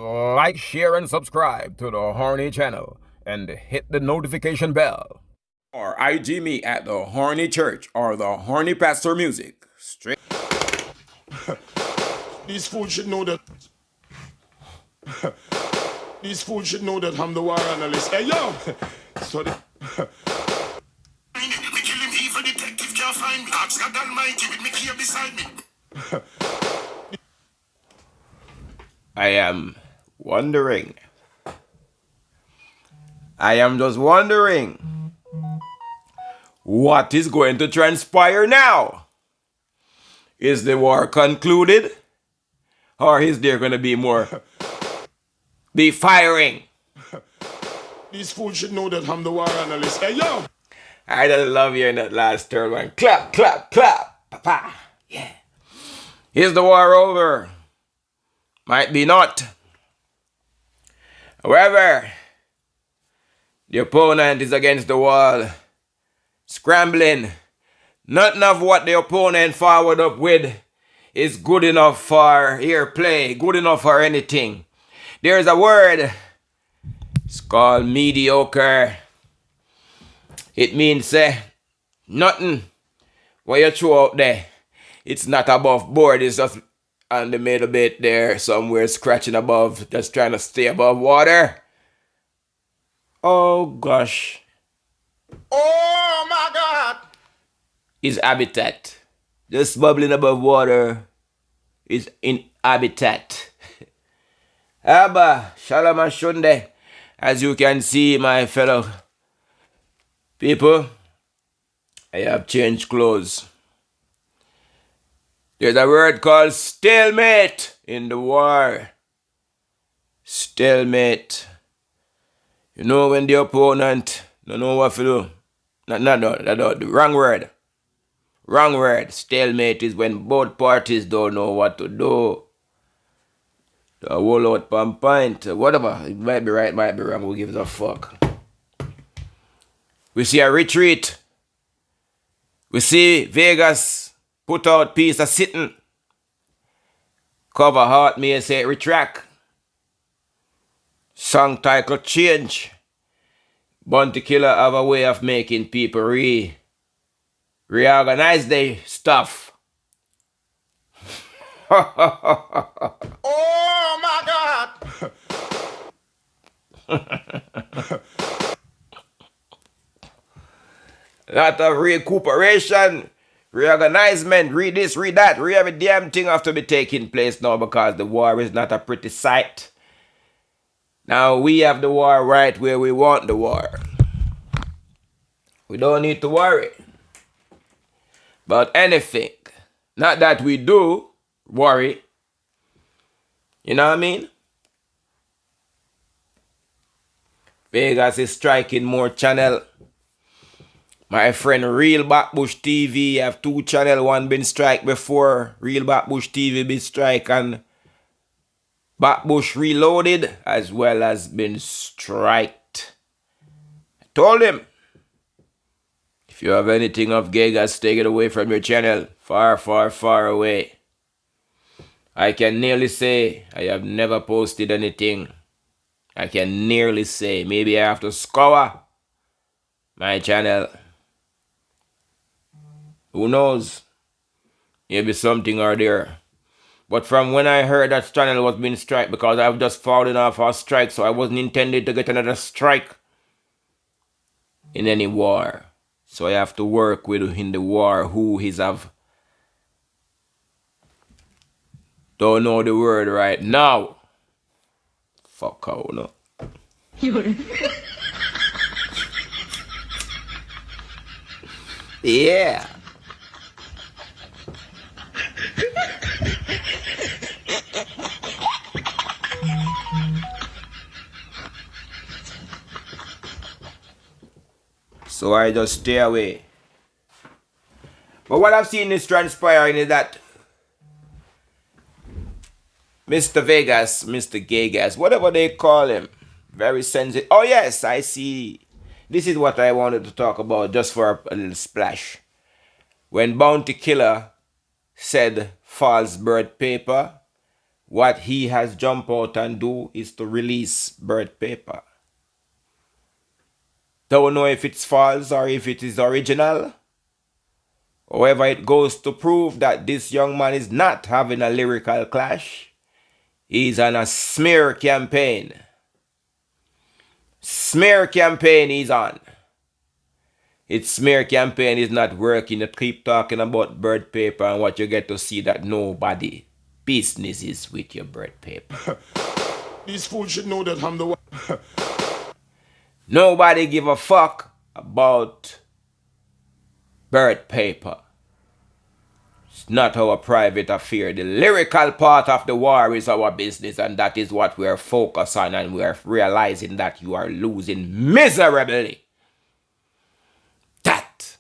like, share, and subscribe to the Horny channel and hit the notification bell. Or IG me at the Horny Church or the Horny Pastor Music. Straight. These fools should know that. These fools should know that I'm the war analyst. Hey yo! So they... We kill him evil detective can't find me. Ask God Almighty with me here beside me. I am wondering. I am just wondering what is going to transpire now. Is the war concluded? Or is there going to be more be firing? These fools should know that I'm the war analyst. Hey yo! I just love hearing that last third one. Clap, clap, clap. Pa-pa. Yeah. Is the war over? Might be not. However, the opponent is against the wall, scrambling. Nothing of what the opponent forward up with is good enough for airplay, good enough for anything. There's a word. It's called mediocre. It means nothing what you throw out there. It's not above board. It's just on the middle bit there, somewhere scratching above, just trying to stay above water. Oh gosh. Oh my God! Is habitat. Just bubbling above water is in habitat. Abba, Shalom Shunde. As you can see, my fellow people, I have changed clothes. There's a word called stalemate in the war. Stalemate. You know when the opponent don't know what to do. No, the wrong word. Wrong word. Stalemate is when both parties don't know what to do. The whole out pan point. Whatever. It might be right, might be wrong. Who gives a fuck? We see a retreat. We see Vegas put out piece of sitting. Cover heart may say retract. Song title change. Bounty Killer have a way of making people reorganize their stuff. Oh my God! Lot of recuperation, reorganizement, read this, read that, every damn thing have to be taking place now because the war is not a pretty sight. Now we have the war right where we want the war. We don't need to worry about anything. Not that we do worry. You know what I mean? Vegas is striking more channel. My friend Real Backbush TV have 2 channel. One been strike before. Real Backbush TV been strike and Backbush Reloaded as well as been striked. I told him, if you have anything of Vegas, take it away from your channel. Far, far, far away. I can nearly say I have never posted anything. I can nearly say maybe I have to scour my channel. Who knows? Maybe something are there. But from when I heard that channel was being striked, because I've just fallen off a strike, so I wasn't intended to get another strike in any war. So I have to work with in the war who is have. Don't know the word right now. Fuck out, no. Yeah. So I just stay away. But what I've seen is transpiring is that Mr. Vegas, Mr. Gagas, whatever they call him, very sensitive. Oh yes, I see. This is what I wanted to talk about just for a little splash. When Bounty Killer said false birth paper, what he has jumped out and do is to release Bird Paper. Don't know if it's false or if it is original. However, it goes to prove that this young man is not having a lyrical clash. He's on a smear campaign. Smear campaign he's on. Its smear campaign is not working. You keep talking about Bird Paper and what you get to see that nobody business is with your Bird Paper. These fools should know that I'm the one. Nobody give a fuck about Bird Paper. It's not our private affair. The lyrical part of the war is our business, and that is what we are focused on, and we are realizing that you are losing miserably. That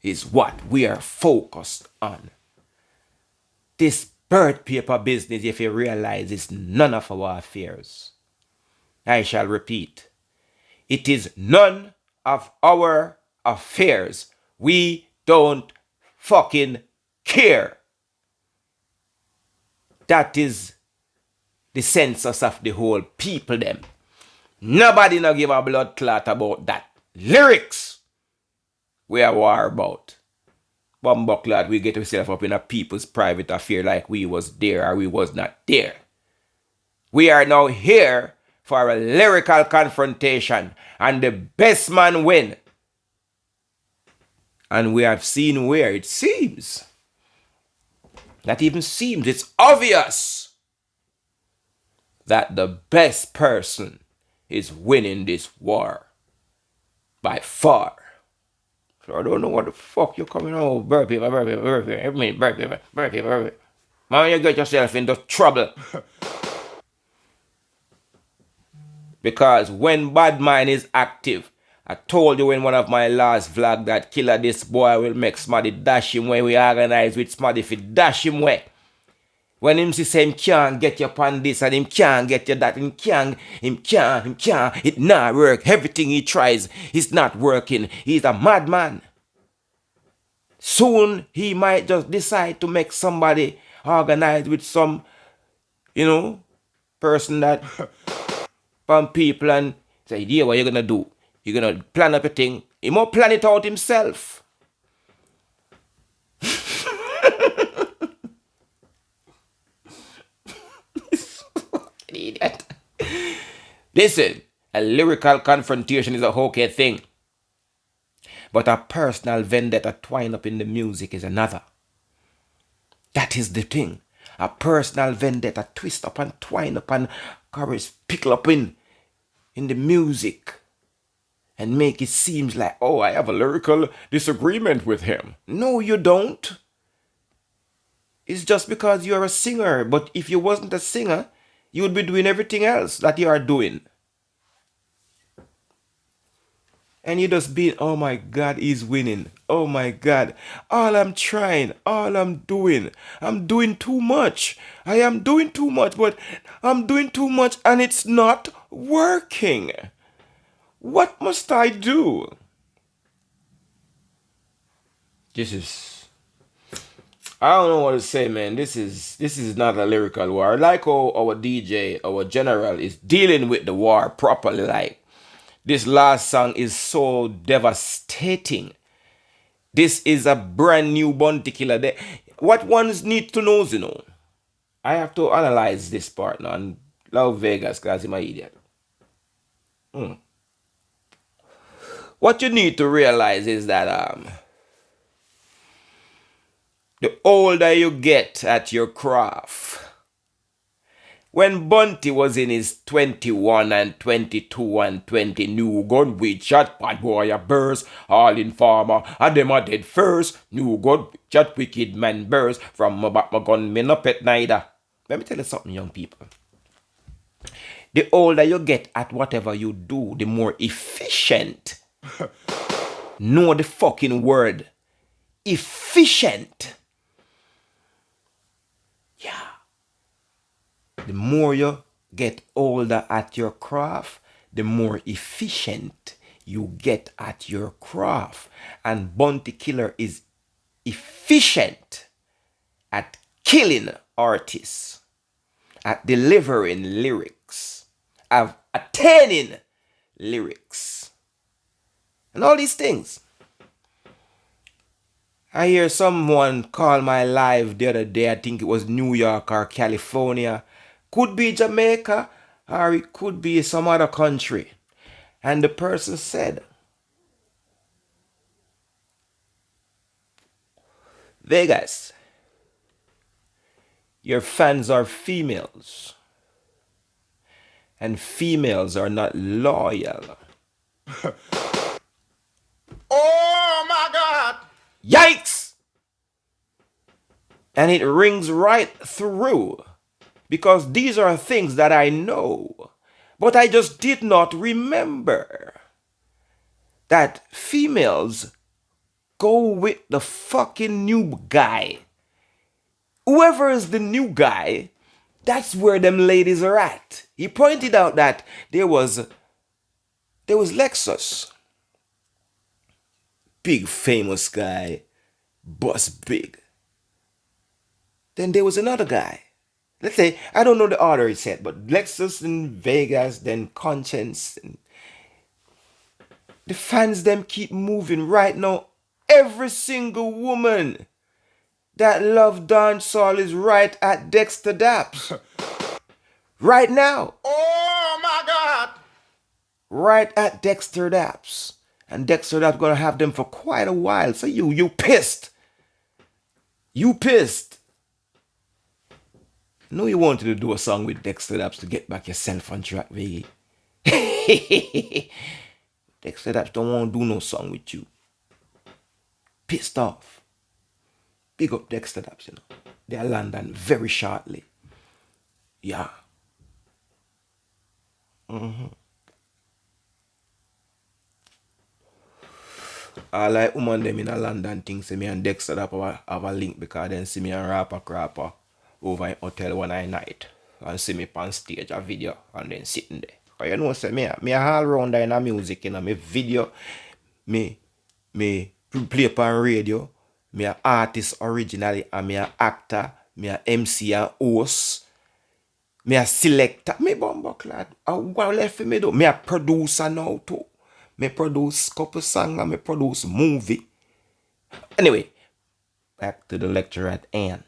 is what we are focused on. This Bird Paper business, if you realize, is none of our affairs. I shall repeat. It is none of our affairs. We don't fucking care. That is the census of the whole people them. Nobody no give a blood clot about that. Lyrics we are war about. Bumbuckler, we get ourselves up in a people's private affair like we was there or we was not there. We are now here for a lyrical confrontation, and the best man win. And we have seen where it seems. Not even seems, it's obvious that the best person is winning this war. By far. So I don't know what the fuck you're coming on. Bird Paper. Every minute, Bird Paper. Man, you get yourself into trouble. Because when bad mind is active, I told you in one of my last vlog that killer this boy will make somebody dash him when we organize with somebody if he dash him way. When him say him can't get you upon this and him can't get you that, him can't, it not work. Everything he tries is not working. He's a madman. Soon he might just decide to make somebody organize with some, person that from people and say, yeah, what you gonna do? You're gonna plan up a thing. He might plan it out himself. Idiot. Listen, a lyrical confrontation is a okay thing. But a personal vendetta twined up in the music is another. That is the thing. A personal vendetta twist up and twine up and pickle up in the music. And make it seem like, oh, I have a lyrical disagreement with him. No, you don't. It's just because you're a singer. But if you wasn't a singer, you would be doing everything else that you are doing. And you just be, oh my God, he's winning. Oh my God. All I'm trying, all I'm doing too much. I am doing too much, but I'm doing too much and it's not working. What must I do? I don't know what to say, man. This is not a lyrical war. Like our DJ, our general is dealing with the war properly. Like, this last song is so devastating. This is a brand new Bounty Killer. What ones need to know, I have to analyze this part now and love Vegas because I'm an idiot. What you need to realize is that the older you get at your craft, when Bunty was in his 21 and 22 and 20 new gun with shot bad boy a burst, all in farmer, and them a dead first, new gun shot wicked man burst, from my back my gun me no pet neither. Let me tell you something, young people. The older you get at whatever you do, the more efficient. Know the fucking word. Efficient. Yeah. The more you get older at your craft, the more efficient you get at your craft. And Bounty Killer is efficient at killing artists. at delivering lyrics, of attaining lyrics, and all these things. I hear someone call my live the other day, I think it was New York or California. Could be Jamaica or it could be some other country. And the person said, Vegas, your fans are females. And females are not loyal. Oh my God! Yikes! And it rings right through. Because these are things that I know. But I just did not remember that females go with the fucking new guy. Whoever is the new guy, that's where them ladies are at. He pointed out that there was Lexus. Big famous guy. Boss big. Then there was another guy. Let's say, I don't know the order he said, but Lexus in Vegas, then Conscience. And the fans them keep moving right now. Every single woman that love dancehall is right at Dexter Daps. Right now. Oh my God! Right at Dexter Daps. And Dexter Daps gonna have them for quite a while. So you pissed. You pissed. No, you wanted to do a song with Dexter Daps to get back yourself on track, Viggy. Dexter Daps don't want to do no song with you. Pissed off. Big up Dexter Daps, you know. They're London very shortly. Yeah. I like woman them in a London thing say me and Dexter Daps have a link because then see me and Rapper Crapper over in hotel one night and see me on stage a video and then sitting there. Cause you know say me all round there in a music, you know, me video, me play upon radio, me a artist originally and me a actor, me a MC and host, me a selector, me bumbucklad. What left for me do? Me a producer now too. Me produce couple songs and me produce movie. Anyway, back to the lecture at hand.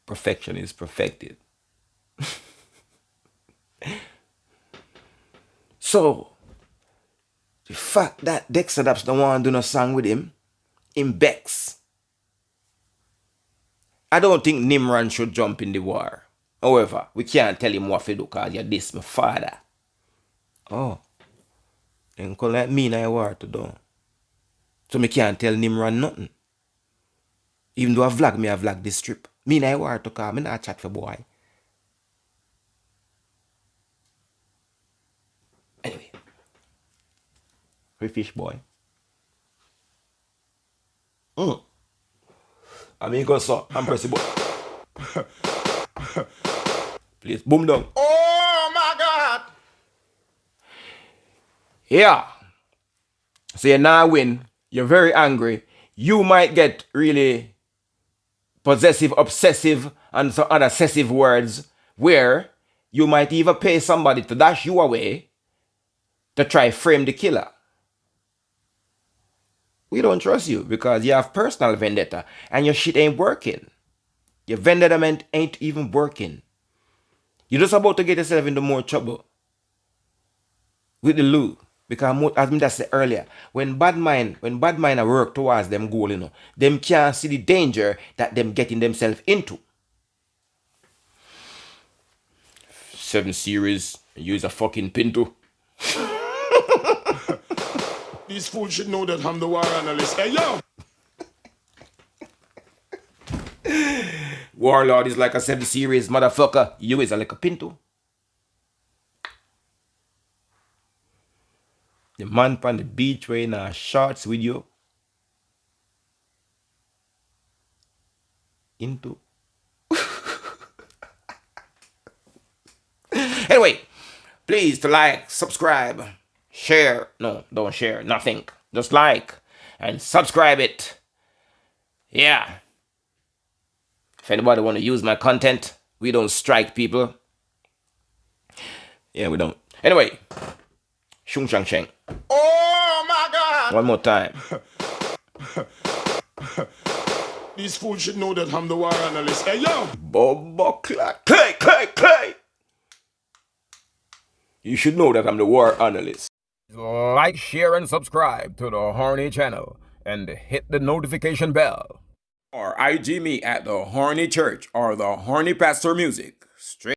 Perfection is perfected. So, the fact that Dexter Daps don't want to do no song with him Bex. I don't think Nimran should jump in the war. However, we can't tell him what to do because you're this my father. Oh. Then call like me in a war to do. So me can't tell Nimran nothing. Even though I vlog this trip. Me in a war to call, me not chat for boy. Anyway. Free fish boy. I mean go so, I'm pressing button. Please, boom down. Oh my God! Yeah. So you now win. You're very angry. You might get really possessive, obsessive, and some other excessive words where you might even pay somebody to dash you away to try frame the killer. We don't trust you because you have personal vendetta and your shit ain't working. Your vendetta ain't even working. You're just about to get yourself into more trouble with the Lou. Because as I said earlier, when bad mind work towards them goal, you know, them can't see the danger that them getting themselves into. 7 Series, use a fucking Pinto. These fools should know that I'm the war analyst. Hey yo! Warlord is like a 7 Series, motherfucker. You is like a Pinto. The man on the beach wearing shorts with you. Into. Anyway, please to like, subscribe, share. No, don't share, nothing. Just like and subscribe it. Yeah. If anybody want to use my content, We don't strike people. Yeah, we don't. Anyway, Shung Shang Cheng. Oh my God! One more time. These fools should know that I'm the war analyst. Hey yo! Bobo Clay, Clay. You should know that I'm the war analyst. Like, share, and subscribe to the Horny channel and hit the notification bell. Or IG me at the Horny Church or the Horny Pastor Music. Straight